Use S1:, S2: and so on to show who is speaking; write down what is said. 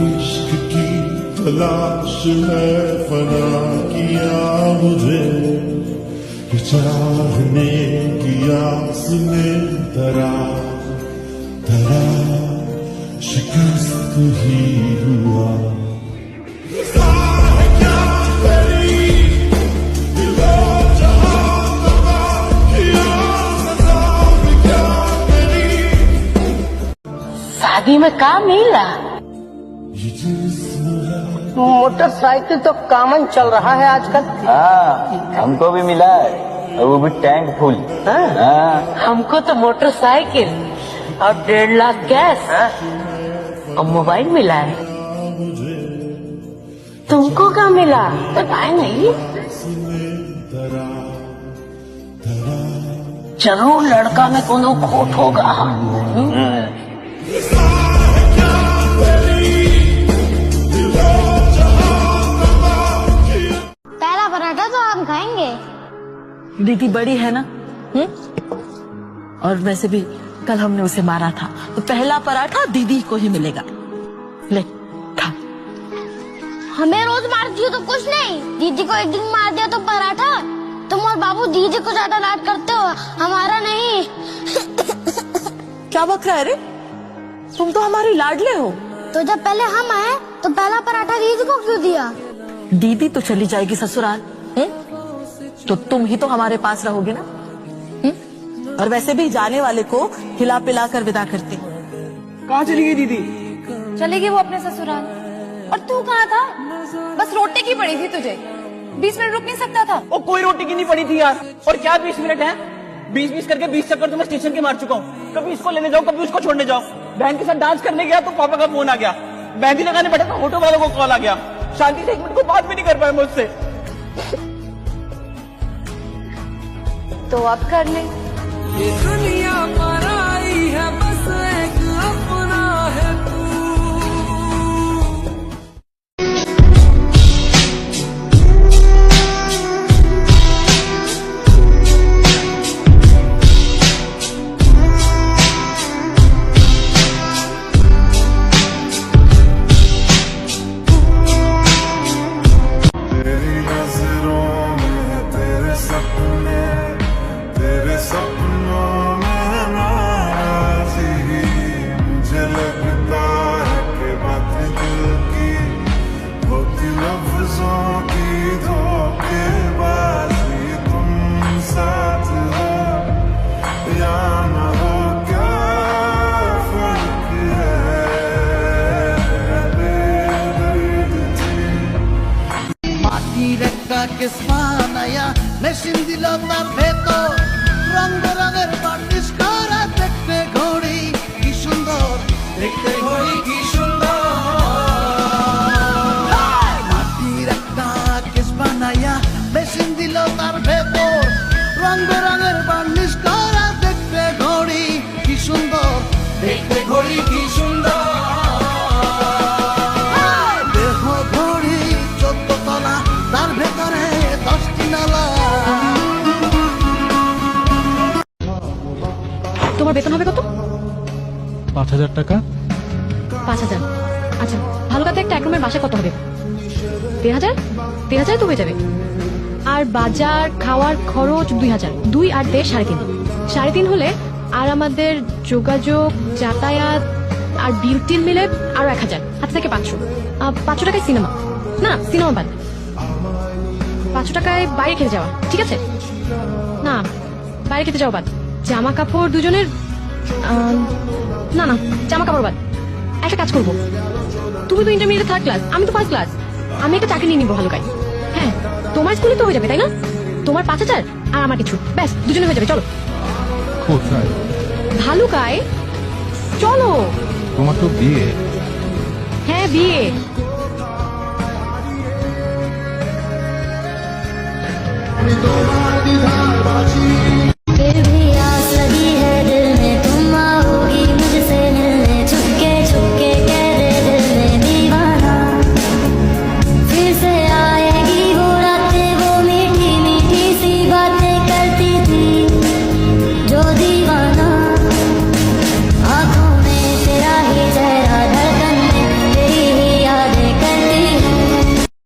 S1: इश्क की तलाश है फना किया मुझे चाहने की आस में तरा तरा शिकस्त ही हुआ
S2: शादी में का मिला? मोटरसाइकिल तो कॉमन चल रहा है आजकल।
S3: हाँ, हमको भी मिला है, वो भी टैंक फुल। हाँ।
S2: हमको तो मोटरसाइकिल और 1.5 लाख गैस और मोबाइल मिला है। तुमको क्या मिला बताए नहीं? जरूर लड़का में कोनो खोट होगा।
S4: पहला पराठा तो आप खाएंगे।
S5: दीदी बड़ी है ना, और वैसे भी कल हमने उसे मारा था, तो पहला पराठा दीदी को ही मिलेगा। ले खा।
S4: हमें रोज मारती हो तो कुछ नहीं, दीदी को एक दिन मार दिया तो पराठा। तुम और बाबू दीदी को ज्यादा लाड करते हो, हमारा नहीं।
S5: क्या बक रहा है रे? तुम तो हमारी लाडले हो।
S4: तो जब पहले हम आए तो पहला पराठा दीदी को क्यों दिया?
S5: दीदी तो चली जाएगी ससुराल, तो तुम ही तो हमारे पास रहोगे ना। और वैसे भी जाने वाले को हिला पिला कर विदा करते।
S6: कहाँ चली गई दीदी?
S7: चलेगी वो अपने ससुराल। और तू कहाँ था? बस रोटी की पड़ी थी तुझे, 20 मिनट रुक नहीं सकता था?
S6: ओ कोई रोटी की नहीं पड़ी थी यार। और क्या 20 मिनट है? 20 करके 20 चक्कर तो मैं स्टेशन के मार चुका हूँ। कभी इसको लेने जाओ, कभी उसको छोड़ने जाओ। बहन के साथ डांस करने गया तो पापा का फोन आ गया। मेहंदी लगाने बैठा तो ऑटो वालों को कॉल आ गया। शांति से 1 मिनट को बात भी नहीं कर पाए मुझसे।
S7: तो अब कर ले।
S8: ये दुनिया पर आई है, बस एक अपना है तू।
S9: কিসমানায়া মেশিন দিল তার ভেতর রং বেরঙের বার্নিশ করা দেখতে ঘড়ি কি সুন্দর দেখতে ঘড়ি কি সুন্দর মাটির একটা কিসমানায়া মেশিন দিল তার ভেতর রং বেরঙের বার্নিশ করা দেখতে ঘড়ি কি সুন্দর দেখতে ঘড়ি কি সুন্দর
S7: তোমার বেতন হবে কত?
S10: 5000 টাকা।
S7: 5000? আচ্ছা, ভালো কথা একটা এক রুমের বাসা কত হবে? 13000? 13000 তো হয়ে যাবে। আর বাজার খাওয়ার খরচ 2000। 2 আর 3 3.5। 3.5 হলে আর আমাদের যোগাযোগ যাতায়াত আর বিল টিল মিলে আরো 1000, হাতে থেকে 500। 500 টাকায় সিনেমা, না সিনেমা বাদ। 500 টাকায় বাইরে খেতে যাওয়া, ঠিক আছে? না বাইরে খেতে যাওয়া বাদ, জামা কাপড় দুজনের না না জামা কাপড় বাদ। একটা কাজ করবো, তুমি তো ইন্টারমিডিয়েট 3rd ক্লাস, আমি তো 1st ক্লাস, আমি একটা চাকরি নিয়ে নিবো ভালুকায়। হ্যাঁ, তোমার স্কুলে তো হয়ে যাবে তাই না? তোমার 5000 আর আমার কিছু, ব্যাস দুজনে হয়ে যাবে। চলো
S10: কোথায়?
S7: ভালুকায় চলো।
S10: তোমার তো বিয়ে।
S7: হ্যাঁ বিয়ে।
S9: তোমার দ্বিধায় বাঁচি